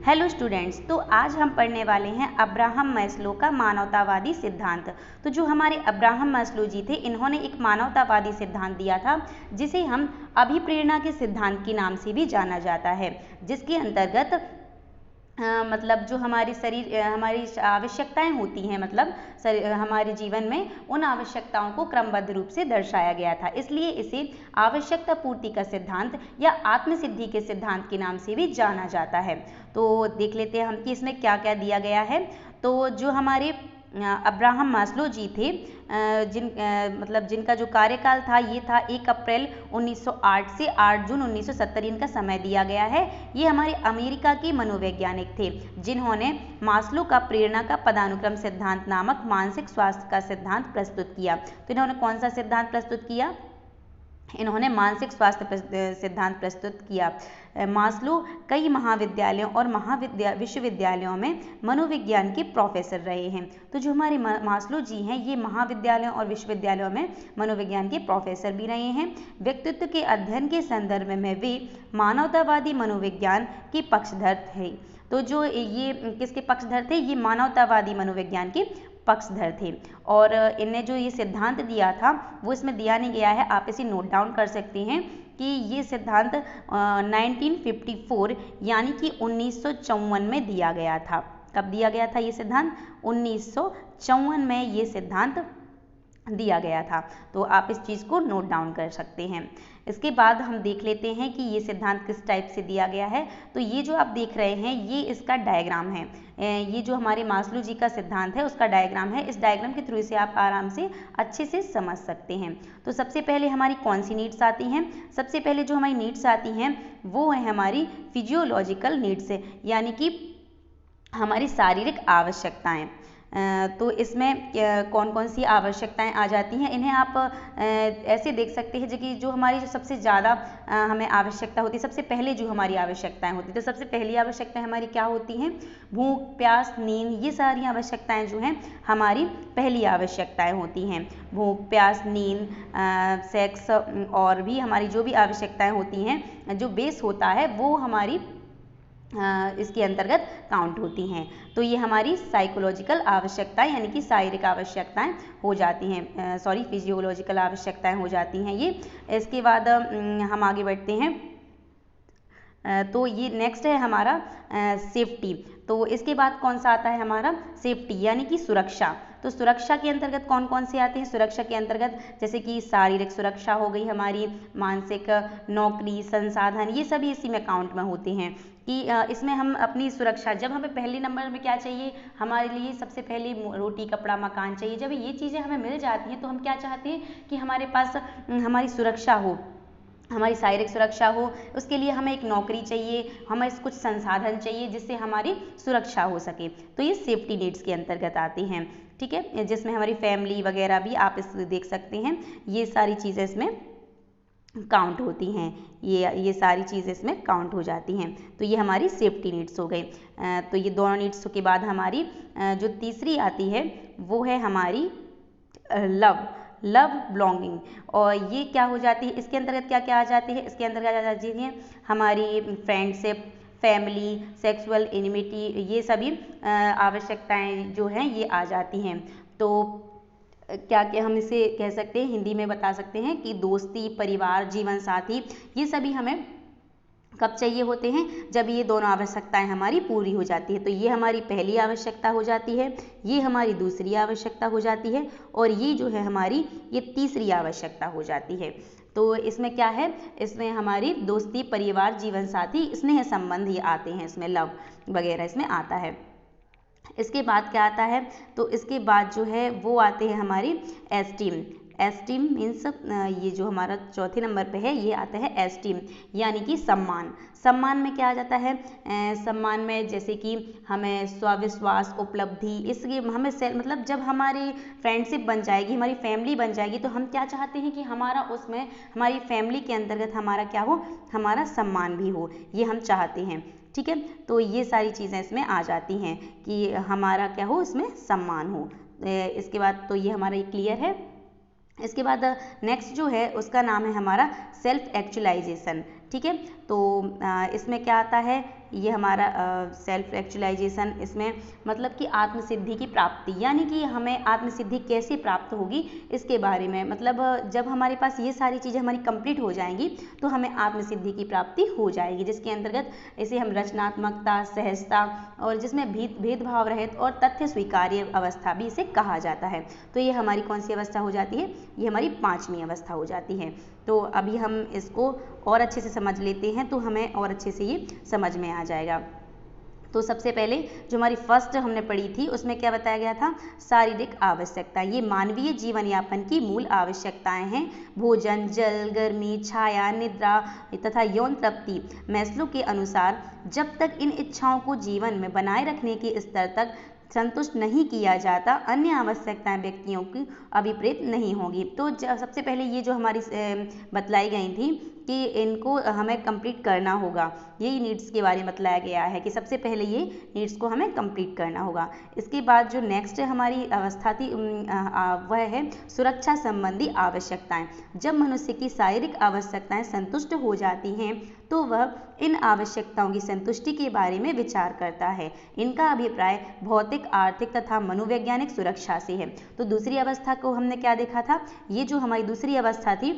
Hello students, तो आज हम पढ़ने वाले हैं अब्राहम मैस्लो का मानवतावादी सिद्धांत। तो जो हमारे अब्राहम मैस्लो जी थे, इन्होंने एक मानवतावादी सिद्धांत दिया था जिसे हम अभिप्रेरणा के सिद्धांत के नाम से भी जाना जाता है, जिसके अंतर्गत मतलब जो हमारी हमारी आवश्यकताएं होती हैं, मतलब हमारे जीवन में उन आवश्यकताओं को क्रमबद्ध रूप से दर्शाया गया था। इसलिए इसे आवश्यकता पूर्ति का सिद्धांत या आत्मसिद्धि के सिद्धांत के नाम से भी जाना जाता है। तो देख लेते हैं हम कि इसमें क्या क्या दिया गया है। तो जो हमारे अब्राहम मैस्लो जी थे, मतलब जिनका जो कार्यकाल था ये था 1 अप्रैल 1908 से 8 जून 1970, इनका समय दिया गया है। ये हमारे अमेरिका के मनोवैज्ञानिक थे जिन्होंने मास्लो का प्रेरणा का पदानुक्रम सिद्धांत नामक मानसिक स्वास्थ्य का सिद्धांत प्रस्तुत किया। तो इन्होंने कौन सा सिद्धांत प्रस्तुत किया? इन्होंने मानसिक स्वास्थ्य सिद्धांत प्रस्तुत किया। मास्लो कई महाविद्यालयों और विश्वविद्यालयों में मनोविज्ञान के प्रोफेसर रहे हैं। तो जो हमारे मास्लो जी हैं, ये महाविद्यालयों और विश्वविद्यालयों में मनोविज्ञान के प्रोफेसर भी रहे हैं। व्यक्तित्व के अध्ययन के संदर्भ में वे मानवतावादी मनोविज्ञान के पक्षधर थे। तो जो ये किसके पक्षधर थे? ये मानवतावादी मनोविज्ञान के पक्षधर थे। और इन्हें जो ये सिद्धांत दिया था वो इसमें दिया नहीं गया है, आप इसे नोट डाउन कर सकते हैं कि ये सिद्धांत 1954 यानी कि 1954 में दिया गया था। कब दिया गया था ये सिद्धांत? 1954 में ये सिद्धांत दिया गया था। तो आप इस चीज़ को नोट डाउन कर सकते हैं। इसके बाद हम देख लेते हैं कि ये सिद्धांत किस टाइप से दिया गया है। तो ये जो आप देख रहे हैं ये इसका डायग्राम है। ये जो हमारे मास्लो जी का सिद्धांत है उसका डायग्राम है। इस डायग्राम के थ्रू से आप आराम से अच्छे से समझ सकते हैं। तो सबसे पहले हमारी कौन सी नीड्स आती हैं? सबसे पहले जो हमारी नीड्स आती हैं वो है हमारी फिजियोलॉजिकल नीड्स, यानी कि हमारी शारीरिक आवश्यकताएं। तो इसमें कौन कौन सी आवश्यकताएं आ जाती हैं, इन्हें आप ऐसे देख सकते हैं कि जो हमारी जो सबसे ज़्यादा हमें आवश्यकता होती है, सबसे पहले जो हमारी आवश्यकताएं होती हैं, तो सबसे पहली आवश्यकताएं हमारी क्या होती हैं? भूख, प्यास, नींद। ये सारी आवश्यकताएं जो हैं हमारी पहली आवश्यकताएं होती हैं। भूख, प्यास, नींद, सेक्स और भी हमारी जो भी आवश्यकताएं होती हैं, जो बेस होता है वो हमारी इसके अंतर्गत काउंट होती हैं। तो ये हमारी साइकोलॉजिकल आवश्यकताएं यानी कि शारीरिक आवश्यकताएं हो जाती हैं, फिजियोलॉजिकल आवश्यकताएं हो जाती हैं ये। इसके बाद हम आगे बढ़ते हैं। तो ये नेक्स्ट है हमारा सेफ्टी। तो इसके बाद कौन सा आता है हमारा? सेफ्टी यानी कि सुरक्षा। तो सुरक्षा के अंतर्गत कौन कौन से आते हैं? सुरक्षा के अंतर्गत जैसे कि शारीरिक सुरक्षा हो गई हमारी, मानसिक, नौकरी, संसाधन, ये सभी इसी में काउंट में होते हैं कि इसमें हम अपनी सुरक्षा, जब हमें पहले नंबर में क्या चाहिए? हमारे लिए सबसे पहले रोटी, कपड़ा, मकान चाहिए। जब ये चीज़ें हमें मिल जाती हैं तो हम क्या चाहते हैं कि हमारे पास हमारी सुरक्षा हो, हमारी शारीरिक सुरक्षा हो। उसके लिए हमें एक नौकरी चाहिए, हमें कुछ संसाधन चाहिए जिससे हमारी सुरक्षा हो सके। तो ये सेफ्टी नीड्स के अंतर्गत आती हैं, ठीक है, जिसमें हमारी फैमिली वगैरह भी आप इस देख सकते हैं। ये सारी चीज़ें इसमें काउंट होती हैं, ये सारी चीज़ें इसमें काउंट हो जाती हैं। तो ये हमारी सेफ्टी नीड्स हो गई। तो ये दोनों नीड्स के बाद हमारी जो तीसरी आती है वो है हमारी लव बिलोंगिंग। और ये क्या हो जाती है? इसके अंतर्गत क्या क्या आ जाती है? इसके अंतर्गत आ जाती है हमारी फ्रेंडशिप, फैमिली, सेक्सुअल इनिमिटी, ये सभी आवश्यकताएं जो हैं ये आ जाती हैं। तो क्या क्या हम इसे कह सकते हैं, हिंदी में बता सकते हैं कि दोस्ती, परिवार, जीवन साथी, ये सभी हमें कब चाहिए होते हैं? जब ये दोनों आवश्यकताएं हमारी पूरी हो जाती है। तो ये हमारी पहली आवश्यकता हो जाती है, ये हमारी दूसरी आवश्यकता हो जाती है, और ये जो है हमारी ये तीसरी आवश्यकता हो जाती है। तो इसमें क्या है? इसमें हमारी दोस्ती, परिवार, जीवन साथी, स्नेह संबंध ये आते हैं, इसमें लव वगैरह इसमें आता है। इसके बाद क्या आता है? तो इसके बाद जो है वो आते हैं हमारी एस्टीम। एस्टीम मीन्स ये जो हमारा चौथे नंबर पे है ये आता है एस्टीम, यानी कि सम्मान। सम्मान में क्या आ जाता है? सम्मान में जैसे कि हमें स्वविश्वास, उपलब्धि, इसलिए हमें मतलब जब हमारी फ्रेंडशिप बन जाएगी, हमारी फैमिली बन जाएगी, तो हम क्या चाहते हैं कि हमारा उसमें, हमारी फैमिली के अंतर्गत हमारा क्या हो? हमारा सम्मान भी हो, ये हम चाहते हैं, ठीक है। तो ये सारी चीज़ें इसमें आ जाती हैं कि हमारा क्या हो? इसमें सम्मान हो। इसके बाद तो ये हमारा ये क्लियर है। इसके बाद नेक्स्ट जो है उसका नाम है हमारा सेल्फ एक्चुअलाइजेशन, ठीक है। तो इसमें क्या आता है, ये हमारा सेल्फ एक्चुअलाइजेशन, इसमें मतलब कि आत्मसिद्धि की प्राप्ति, यानी कि हमें आत्मसिद्धि कैसे प्राप्त होगी इसके बारे में, मतलब जब हमारे पास ये सारी चीज़ें हमारी कंप्लीट हो जाएंगी तो हमें आत्मसिद्धि की प्राप्ति हो जाएगी, जिसके अंतर्गत इसे हम रचनात्मकता, सहजता और जिसमें भेदभाव रहित और तथ्य स्वीकार्य अवस्था भी इसे कहा जाता है। तो ये हमारी कौन सी अवस्था हो जाती है, ये हमारी 5वीं अवस्था हो जाती है। तो अभी हम इसको और अच्छे से समझ लेते हैं तो हमें और अच्छे से ये समझ में आ जाएगा। तो सबसे पहले जो हमारी फर्स्ट हमने पढ़ी थी उसमें क्या बताया गया था, शारीरिक आवश्यकता। ये मानवीय जीवन यापन की मूल आवश्यकताएं हैं। भोजन, जल, गर्मी, छाया, निद्रा तथा यौन तृप्ति। मैस्लो के अनुसार जब तक इन इच्छाओं को जीवन में बनाए रखने के स्तर तक संतुष्ट नहीं किया जाता, अन्य आवश्यकताएं व्यक्तियों की अभिप्रेत नहीं होगी। तो सबसे पहले ये जो हमारी बतलाई गई थी कि इनको हमें कंप्लीट करना होगा, यही नीड्स के बारे में बतलाया गया है कि सबसे पहले ये नीड्स को हमें कंप्लीट करना होगा। इसके बाद जो नेक्स्ट हमारी अवस्था थी वह है सुरक्षा संबंधी आवश्यकताएं। जब मनुष्य की शारीरिक आवश्यकताएं संतुष्ट हो जाती हैं तो वह इन आवश्यकताओं की संतुष्टि के बारे में विचार करता है। इनका अभिप्राय भौतिक, आर्थिक तथा मनोवैज्ञानिक सुरक्षा से है। तो दूसरी अवस्था को हमने क्या देखा था, ये जो हमारी दूसरी अवस्था थी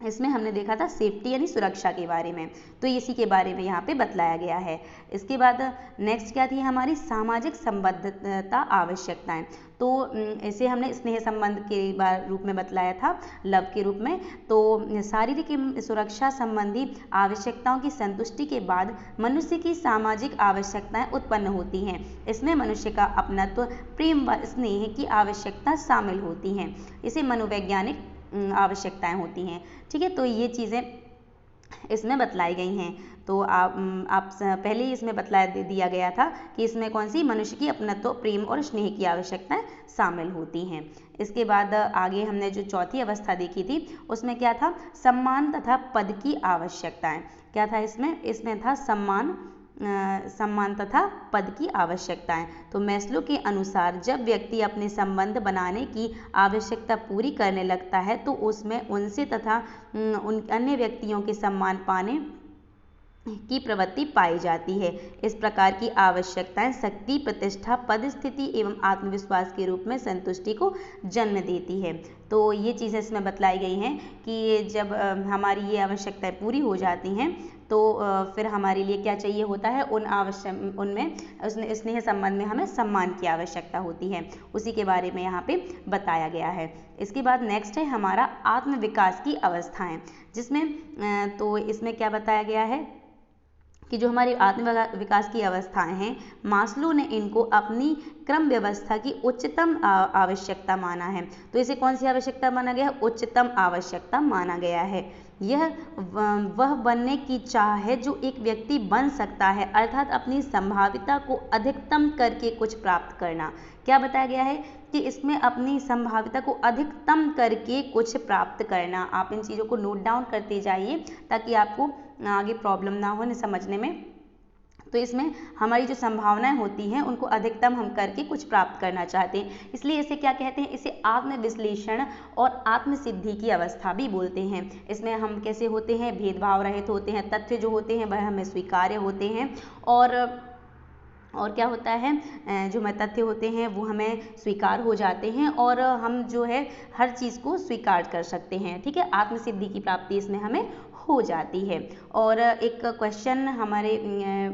इसमें हमने देखा था सेफ्टी यानी सुरक्षा के बारे में, तो इसी के बारे में यहाँ पे बतलाया गया है। इसके बाद नेक्स्ट क्या थी हमारी सामाजिक संबद्धता आवश्यकताएं। तो इसे हमने स्नेह संबंध के रूप में बतलाया था, लव के रूप में। तो शारीरिक सुरक्षा संबंधी आवश्यकताओं की संतुष्टि के बाद मनुष्य की सामाजिक आवश्यकताएं उत्पन्न होती हैं। इसमें मनुष्य का अपनत्व, प्रेम व स्नेह की आवश्यकता शामिल होती हैं। इसे मनोवैज्ञानिक आवश्यकताएं होती हैं। ठीक है, तो ये चीज़ें इसमें बतलाई गई हैं। तो आप पहले ही इसमें बतला दिया गया था कि इसमें कौन सी मनुष्य की अपनत्व, प्रेम और स्नेह की आवश्यकताएं शामिल होती हैं। इसके बाद आगे हमने जो चौथी अवस्था देखी थी उसमें क्या था, सम्मान तथा पद की आवश्यकताएं। क्या था इसमें था सम्मान तथा पद की आवश्यकताएं। तो मैस्लो के अनुसार जब व्यक्ति अपने संबंध बनाने की आवश्यकता पूरी करने लगता है तो उसमें उनसे तथा उन अन्य व्यक्तियों के सम्मान पाने की प्रवृत्ति पाई जाती है। इस प्रकार की आवश्यकताएं शक्ति, प्रतिष्ठा, पद, स्थिति एवं आत्मविश्वास के रूप में संतुष्टि को जन्म देती है। तो ये चीज़ें इसमें बतलाई गई हैं कि जब हमारी ये आवश्यकताएं पूरी हो जाती हैं तो फिर हमारे लिए क्या चाहिए होता है, उनमें स्नेह संबंध में हमें सम्मान की आवश्यकता होती है। उसी के बारे में यहाँ पे बताया गया है। इसके बाद नेक्स्ट है हमारा आत्मविकास की अवस्थाएं, जिसमें तो इसमें क्या बताया गया है कि जो हमारी आत्म विकास की अवस्थाएं हैं, मास्लो ने इनको अपनी क्रम व्यवस्था की उच्चतम आवश्यकता माना है। तो इसे कौन सी आवश्यकता माना गया है, उच्चतम आवश्यकता माना गया है। यह वह बनने की चाह है जो एक व्यक्ति बन सकता है, अर्थात अपनी संभाव्यता को अधिकतम करके कुछ प्राप्त करना। क्या बताया गया है कि इसमें अपनी संभाव्यता को अधिकतम करके कुछ प्राप्त करना। आप इन चीज़ों को नोट डाउन करते जाइए ताकि आपको आगे प्रॉब्लम ना हो समझने में। तो इसमें हमारी जो संभावनाएं होती हैं उनको अधिकतम हम करके कुछ प्राप्त करना चाहते हैं, इसलिए इसे क्या कहते हैं, इसे आत्मविश्लेषण और आत्मसिद्धि की अवस्था भी बोलते हैं। इसमें हम कैसे होते हैं, भेदभाव रहित होते हैं, तथ्य जो होते हैं वह हमें स्वीकार्य होते हैं और क्या होता है, जो तथ्य होते हैं वो हमें स्वीकार हो जाते हैं और हम जो है हर चीज़ को स्वीकार कर सकते हैं। ठीक है, आत्मसिद्धि की प्राप्ति इसमें हमें हो जाती है। और एक क्वेश्चन हमारे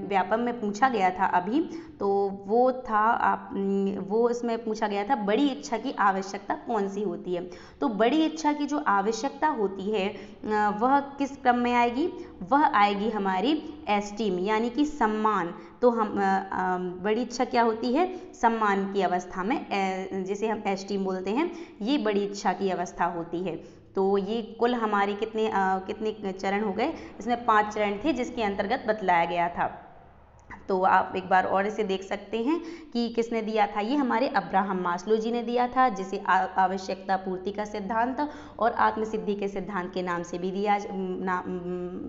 व्यापम में पूछा गया था अभी, तो वो इसमें पूछा गया था बड़ी इच्छा की आवश्यकता कौन सी होती है। तो बड़ी इच्छा की जो आवश्यकता होती है वह किस क्रम में आएगी, वह आएगी हमारी एस्टीम यानी कि सम्मान। तो हम बड़ी इच्छा क्या होती है, सम्मान की अवस्था में, जिसे हम एस्टीम बोलते हैं, ये बड़ी इच्छा की अवस्था होती है। तो ये कुल हमारे कितने चरण हो गए, इसमें 5 चरण थे जिसके अंतर्गत बतलाया गया था। तो आप एक बार और इसे देख सकते हैं कि किसने दिया था, ये हमारे अब्राहम मास्लो जी ने दिया था, जिसे आवश्यकता पूर्ति का सिद्धांत और आत्मसिद्धि के सिद्धांत के नाम से भी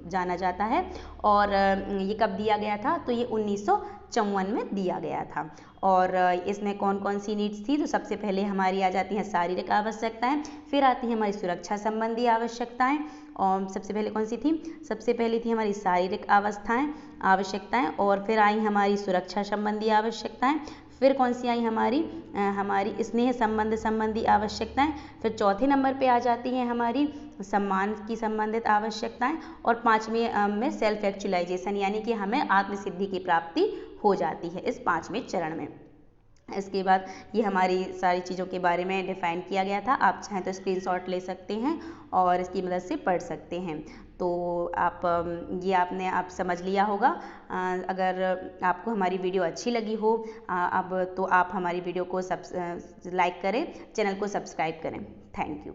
जाना जाता है। और ये कब दिया गया था, तो ये 1954 में दिया गया था। और इसमें कौन कौन सी नीड्स थी, तो सबसे पहले हमारी आ जाती हैं शारीरिक आवश्यकताएं, फिर आती है हमारी सुरक्षा संबंधी आवश्यकताएं, और सबसे पहले कौन सी थी? सबसे पहली थी हमारी शारीरिक आवश्यकताएं, और फिर आई हमारी सुरक्षा संबंधी आवश्यकताएं, फिर कौन सी आई हमारी स्नेह संबंधी आवश्यकताएं, फिर चौथे नंबर पे आ जाती हैं हमारी सम्मान की संबंधित आवश्यकताएं, और पांचवें में सेल्फ एक्चुअलाइजेशन, यानी कि हमें आत्मसिद्धि की प्राप्ति हो जाती है इस पांचवें चरण में। इसके बाद ये हमारी सारी चीज़ों के बारे में डिफ़ाइन किया गया था। आप चाहें तो स्क्रीनशॉट ले सकते हैं और इसकी मदद से पढ़ सकते हैं। तो आप समझ लिया होगा। अगर आपको हमारी वीडियो अच्छी लगी हो अब तो आप हमारी वीडियो को लाइक करें, चैनल को सब्सक्राइब करें। Thank you.